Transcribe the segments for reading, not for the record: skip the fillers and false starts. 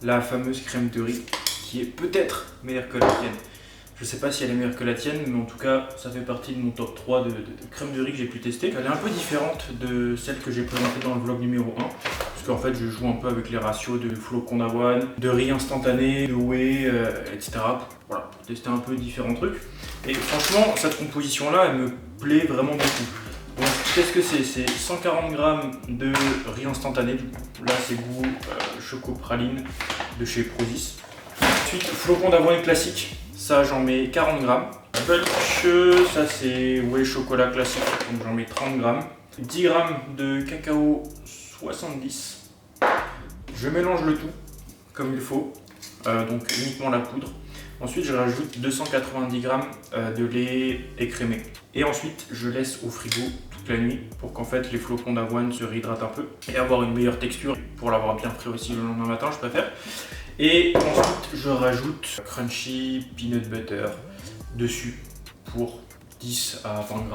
la fameuse crème de riz qui est peut-être meilleure que la tienne. Je sais pas si elle est meilleure que la tienne, mais en tout cas, ça fait partie de mon top 3 de crème de riz que j'ai pu tester. Elle est un peu différente de celle que j'ai présentée dans le vlog numéro 1. Parce qu'en fait, je joue un peu avec les ratios de flocons d'avoine, de riz instantané, de whey, etc. Voilà, pour tester un peu différents trucs. Et franchement, cette composition-là, elle me plaît vraiment beaucoup. Donc, qu'est-ce que c'est? C'est 140 g de riz instantané. Là, c'est goût choco praline de chez Prozis. Ensuite, flocons d'avoine classique. Ça, j'en mets 40 g. Belch, ça c'est whey chocolat classique, donc j'en mets 30 g. 10 g de cacao 70. Je mélange le tout comme il faut, donc uniquement la poudre. Ensuite, je rajoute 290 g de lait écrémé. Et ensuite, je laisse au frigo toute la nuit pour qu'en fait les flocons d'avoine se réhydratent un peu et avoir une meilleure texture. Pour l'avoir bien frais aussi le lendemain matin, je préfère. Et ensuite, je rajoute crunchy peanut butter dessus pour 10 à 20 g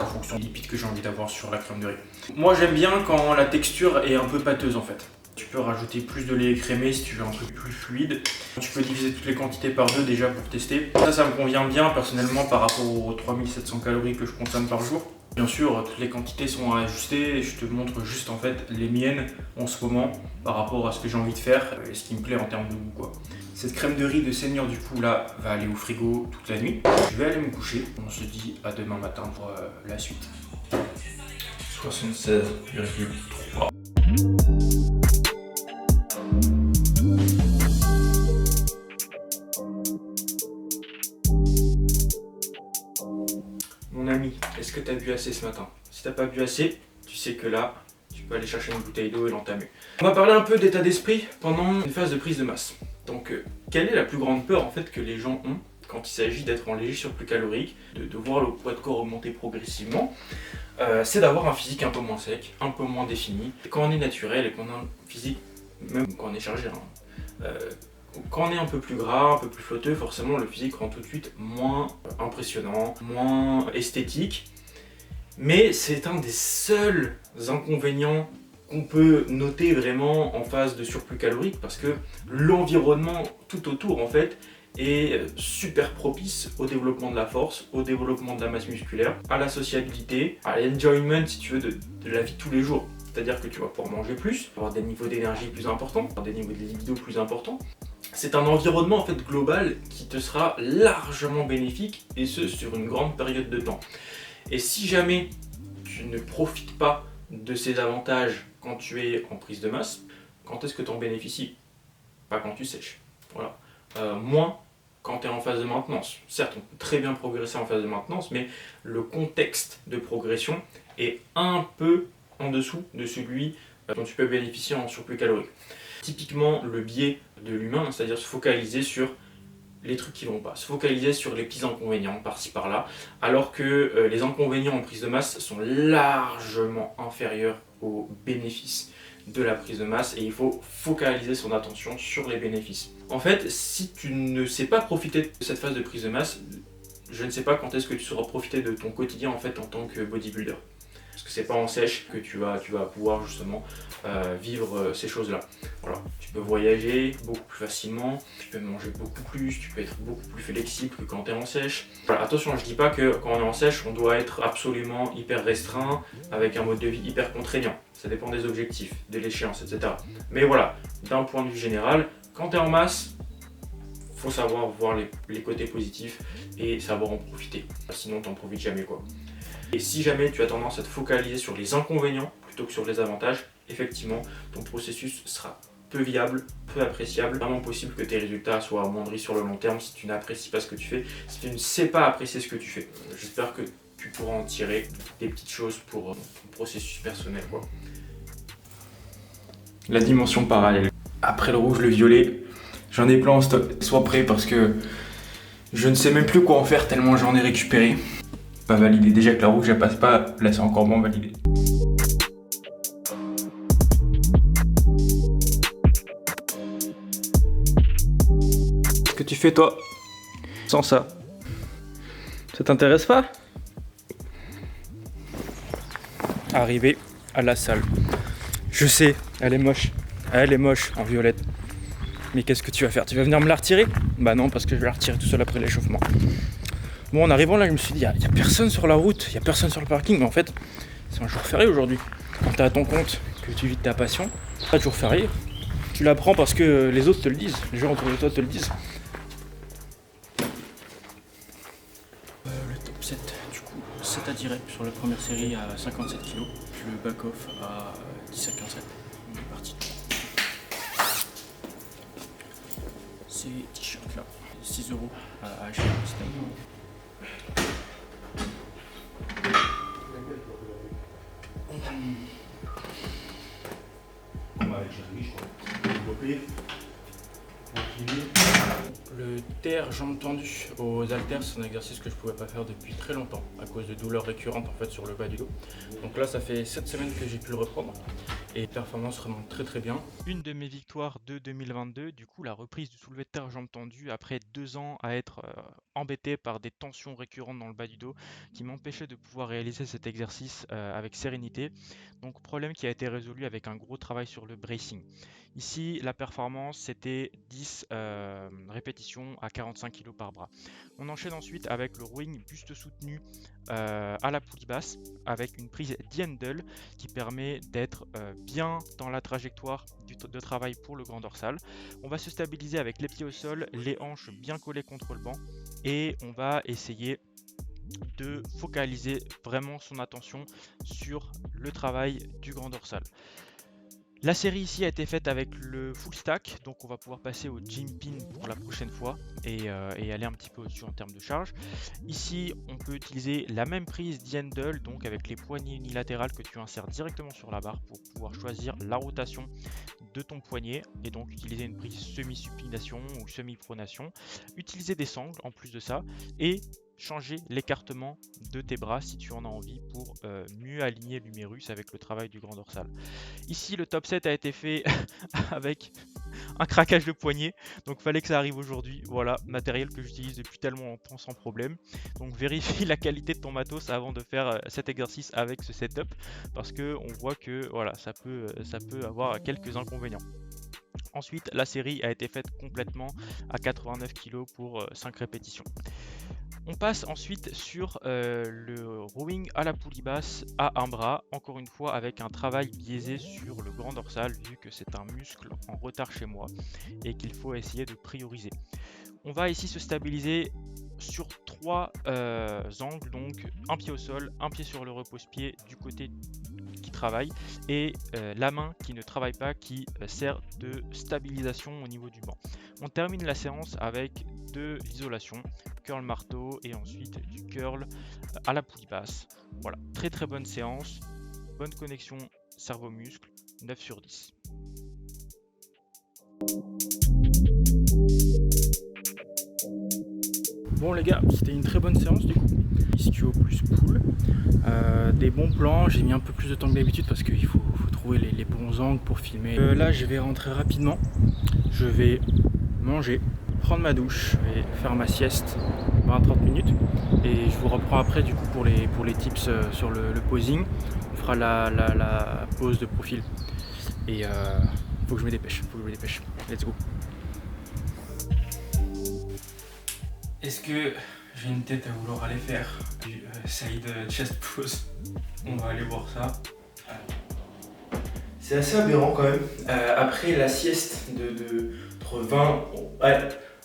en fonction des lipides que j'ai envie d'avoir sur la crème de riz. Moi, j'aime bien quand la texture est un peu pâteuse en fait. Tu peux rajouter plus de lait écrémé si tu veux un truc plus fluide. Tu peux diviser toutes les quantités par 2 déjà pour tester. Ça me convient bien personnellement par rapport aux 3700 calories que je consomme par jour. Bien sûr, toutes les quantités sont à ajuster et je te montre juste en fait les miennes en ce moment par rapport à ce que j'ai envie de faire et ce qui me plaît en termes de goût quoi. Cette crème de riz de Seigneur du coup là va aller au frigo toute la nuit. Je vais aller me coucher. On se dit à demain matin pour la suite. 76,3. Mon ami, est-ce que tu as bu assez ce matin? Si tu n'as pas bu assez, tu sais que là, tu peux aller chercher une bouteille d'eau et l'entamer. On va parler un peu d'état d'esprit pendant une phase de prise de masse. Donc, quelle est la plus grande peur en fait que les gens ont quand il s'agit d'être en léger surplus calorique, de voir le poids de corps augmenter progressivement? C'est d'avoir un physique un peu moins sec, un peu moins défini. Et quand on est naturel et qu'on a un physique, même quand on est chargé, quand on est un peu plus gras, un peu plus flotteux, forcément le physique rend tout de suite moins impressionnant, moins esthétique. Mais c'est un des seuls inconvénients qu'on peut noter vraiment en phase de surplus calorique parce que l'environnement tout autour en fait est super propice au développement de la force, au développement de la masse musculaire, à la sociabilité, à l'enjoyment si tu veux de la vie de tous les jours. C'est-à-dire que tu vas pouvoir manger plus, avoir des niveaux d'énergie plus importants, avoir des niveaux de libido plus importants. C'est un environnement en fait global qui te sera largement bénéfique et ce sur une grande période de temps. Et si jamais tu ne profites pas de ces avantages quand tu es en prise de masse, quand est-ce que tu en bénéficies? Pas quand tu sèches. Voilà. Moins quand tu es en phase de maintenance. Certes, on peut très bien progresser en phase de maintenance, mais le contexte de progression est un peu en dessous de celui dont tu peux bénéficier en surplus calorique. Typiquement le biais de l'humain, c'est-à-dire se focaliser sur les trucs qui vont pas, se focaliser sur les petits inconvénients par-ci par-là, alors que les inconvénients en prise de masse sont largement inférieurs aux bénéfices de la prise de masse et il faut focaliser son attention sur les bénéfices. En fait, si tu ne sais pas profiter de cette phase de prise de masse, je ne sais pas quand est-ce que tu sauras profiter de ton quotidien en fait en tant que bodybuilder. Parce que c'est pas en sèche que tu vas pouvoir justement vivre ces choses-là. Voilà. Tu peux voyager beaucoup plus facilement, tu peux manger beaucoup plus, tu peux être beaucoup plus flexible que quand tu es en sèche. Voilà, attention, je dis pas que quand on est en sèche, on doit être absolument hyper restreint, avec un mode de vie hyper contraignant. Ça dépend des objectifs, de l'échéance, etc. Mais voilà, d'un point de vue général, quand tu es en masse, faut savoir voir les côtés positifs et savoir en profiter. Sinon, tu n'en profites jamais quoi. Et si jamais tu as tendance à te focaliser sur les inconvénients plutôt que sur les avantages, effectivement, ton processus sera peu viable, peu appréciable. Vraiment possible que tes résultats soient amoindris sur le long terme si tu n'apprécies pas ce que tu fais, si tu ne sais pas apprécier ce que tu fais. J'espère que tu pourras en tirer des petites choses pour ton processus personnel, quoi. La dimension parallèle. Après le rouge, le violet, j'en ai plein en stock. Sois prêt parce que je ne sais même plus quoi en faire tellement j'en ai récupéré. Pas validé. Déjà que la rouge elle passe pas, là c'est encore moins validé. Qu'est-ce que tu fais toi sans ça? Ça t'intéresse pas? Arrivé à la salle. Je sais, elle est moche en violette. Mais qu'est-ce que tu vas faire? Tu vas venir me la retirer? Bah non, parce que je vais la retirer tout seul après l'échauffement. Bon, en arrivant là, je me suis dit, il n'y a personne sur la route, il n'y a personne sur le parking. Mais en fait, c'est un jour férié aujourd'hui. Quand tu es à ton compte, que tu vis de ta passion, pas de jour férié. Tu l'apprends parce que les autres te le disent, les gens autour de toi te le disent. Le top 7, du coup, 7 à 10 reps sur la première série à 57 kg, puis le back-off à 17-15 reps. On est parti. Ces t-shirts là, 6 € à acheter. Le terre jambes tendues aux haltères, c'est un exercice que je pouvais pas faire depuis très longtemps à cause de douleurs récurrentes en fait sur le bas du dos. Donc là ça fait 7 semaines que j'ai pu le reprendre et les performances remontent très bien. Une de mes victoires de 2022, du coup la reprise du soulevé de terre jambes tendues après 2 ans à être embêté par des tensions récurrentes dans le bas du dos qui m'empêchaient de pouvoir réaliser cet exercice avec sérénité. Donc problème qui a été résolu avec un gros travail sur le bracing. Ici, la performance, c'était 10 répétitions à 45 kg par bras. On enchaîne ensuite avec le rowing buste soutenu à la poulie basse avec une prise D-handle qui permet d'être bien dans la trajectoire de travail pour le grand dorsal. On va se stabiliser avec les pieds au sol, les hanches bien collées contre le banc et on va essayer de focaliser vraiment son attention sur le travail du grand dorsal. La série ici a été faite avec le full stack, donc on va pouvoir passer au gym pin pour la prochaine fois et aller un petit peu au-dessus en termes de charge. Ici, on peut utiliser la même prise D-handle, donc avec les poignées unilatérales que tu insères directement sur la barre pour pouvoir choisir la rotation de ton poignet et donc utiliser une prise semi-supination ou semi-pronation. Utiliser des sangles en plus de ça et changer l'écartement de tes bras si tu en as envie pour mieux aligner l'humérus avec le travail du grand dorsal. Ici, le top 7 a été fait avec un craquage de poignet, donc fallait que ça arrive aujourd'hui. Voilà, matériel que j'utilise depuis tellement longtemps sans problème. Donc vérifie la qualité de ton matos avant de faire cet exercice avec ce setup, parce que on voit que voilà, ça peut avoir quelques inconvénients. Ensuite, la série a été faite complètement à 89 kg pour 5 répétitions. On passe ensuite sur le rowing à la poulie basse à un bras, encore une fois avec un travail biaisé sur le grand dorsal vu que c'est un muscle en retard chez moi et qu'il faut essayer de prioriser. On va ici se stabiliser sur 3 angles, donc un pied au sol, un pied sur le repose-pied du côté qui travaille et la main qui ne travaille pas qui sert de stabilisation au niveau du banc. On termine la séance avec de l'isolation, curl marteau et ensuite du curl à la poulie basse. Voilà, très bonne séance, bonne connexion cerveau-muscle, 9 sur 10. Bon les gars, c'était une très bonne séance du coup. Ischio plus pull, des bons plans, j'ai mis un peu plus de temps que d'habitude parce qu'il faut trouver les bons angles pour filmer. Là je vais rentrer rapidement, je vais manger, prendre ma douche et faire ma sieste 20-30 minutes et je vous reprends après du coup pour les tips sur le posing. On fera la pose de profil et faut que je me dépêche, let's go. Est-ce que j'ai une tête à vouloir aller faire du side chest pose? On va aller voir ça. C'est assez aberrant quand même. Après la sieste entre 20,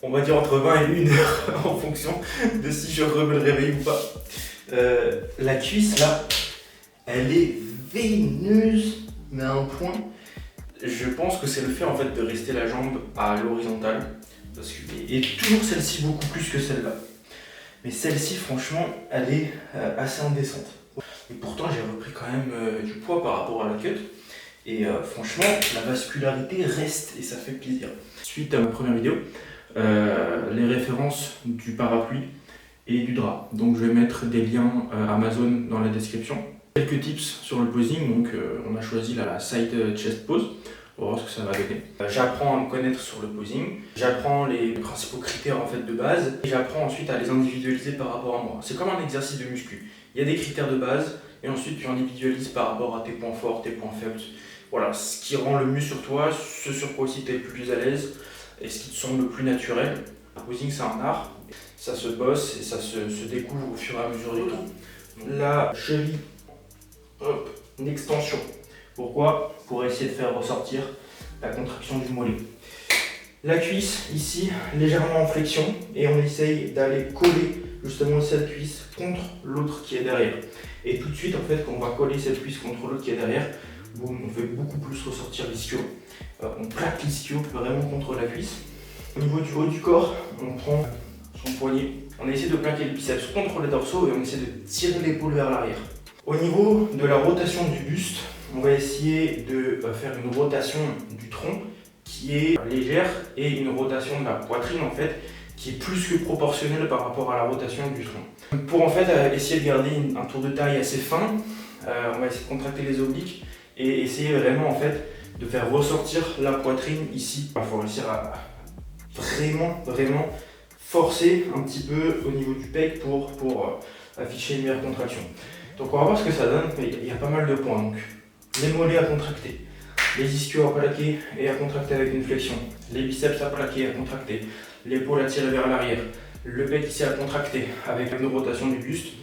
on va dire entre 20 et 1 heure en fonction de si je me réveille ou pas. La cuisse là, elle est veineuse, mais à un point. Je pense que c'est le fait en fait de rester la jambe à l'horizontale. Et toujours celle-ci beaucoup plus que celle-là. Mais celle-ci franchement elle est assez indécente. Et pourtant j'ai repris quand même du poids par rapport à la cut. Et franchement la vascularité reste et ça fait plaisir. Suite à ma première vidéo, les références du parapluie et du drap. Donc je vais mettre des liens Amazon dans la description. Quelques tips sur le posing, donc on a choisi la side chest pose. On va voir ce que ça va donner. J'apprends à me connaître sur le posing, j'apprends les principaux critères en fait de base et j'apprends ensuite à les individualiser par rapport à moi. C'est comme un exercice de muscu. Il y a des critères de base et ensuite tu individualises par rapport à tes points forts, tes points faibles. Voilà, ce qui rend le mieux sur toi, ce sur quoi aussi tu es le plus à l'aise et ce qui te semble le plus naturel. Le posing, c'est un art, ça se bosse et ça se découvre au fur et à mesure du temps. La cheville, hop, une extension. Pourquoi? Pour essayer de faire ressortir la contraction du mollet. La cuisse, ici, légèrement en flexion, et on essaye d'aller coller justement cette cuisse contre l'autre qui est derrière. Et tout de suite, en fait, quand on va coller cette cuisse contre l'autre qui est derrière, boum, on fait beaucoup plus ressortir l'ischio. On plaque l'ischio vraiment contre la cuisse. Au niveau du haut du corps, on prend son poignet. On essaie de plaquer le biceps contre les dorsaux et on essaie de tirer l'épaule vers l'arrière. Au niveau de la rotation du buste, on va essayer de faire une rotation du tronc qui est légère et une rotation de la poitrine en fait qui est plus que proportionnelle par rapport à la rotation du tronc. Pour en fait essayer de garder un tour de taille assez fin, on va essayer de contracter les obliques et essayer vraiment en fait de faire ressortir la poitrine ici. Il faut réussir à vraiment forcer un petit peu au niveau du pec pour afficher une meilleure contraction. Donc on va voir ce que ça donne, il y a pas mal de points. Donc les mollets à contracter, les ischios à plaquer et à contracter avec une flexion, les biceps à plaquer et à contracter, l'épaule à tirer vers l'arrière, le pec ici à contracter avec une rotation du buste.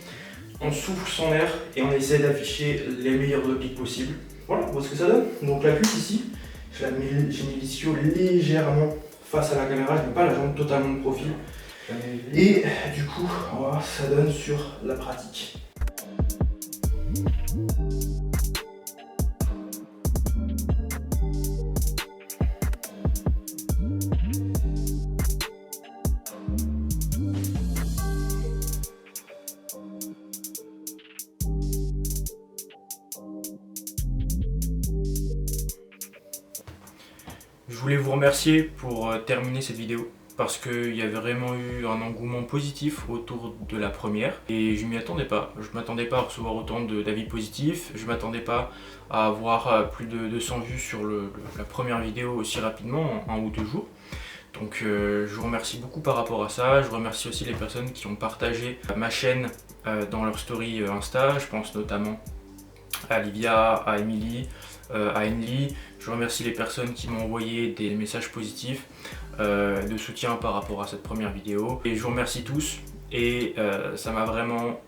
On souffle son air et on essaie d'afficher les meilleurs obliques possibles. Voilà, on voit ce que ça donne. Donc la cuisse ici, j'ai mis l'ischio légèrement face à la caméra, je ne mets pas la jambe totalement de profil. Et du coup, on va voir ce que ça donne sur la pratique. Je voulais vous remercier pour terminer cette vidéo parce qu'il y avait vraiment eu un engouement positif autour de la première et je m'y attendais pas. Je m'attendais pas à recevoir autant d'avis positifs, je m'attendais pas à avoir plus de 200 vues sur la première vidéo aussi rapidement, en 1 ou 2 jours. Donc je vous remercie beaucoup par rapport à ça. Je remercie aussi les personnes qui ont partagé ma chaîne dans leur story Insta. Je pense notamment à Livia, à Emily, à Enly. Je remercie les personnes qui m'ont envoyé des messages positifs de soutien par rapport à cette première vidéo. Et je vous remercie tous et ça m'a vraiment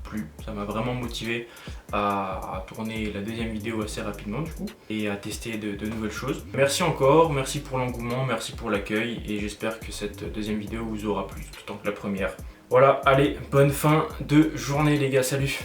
plu, ça m'a vraiment motivé à tourner la deuxième vidéo assez rapidement du coup et à tester de nouvelles choses. Merci encore, merci pour l'engouement, merci pour l'accueil et j'espère que cette deuxième vidéo vous aura plu tout autant que la première. Voilà, allez, bonne fin de journée les gars, salut!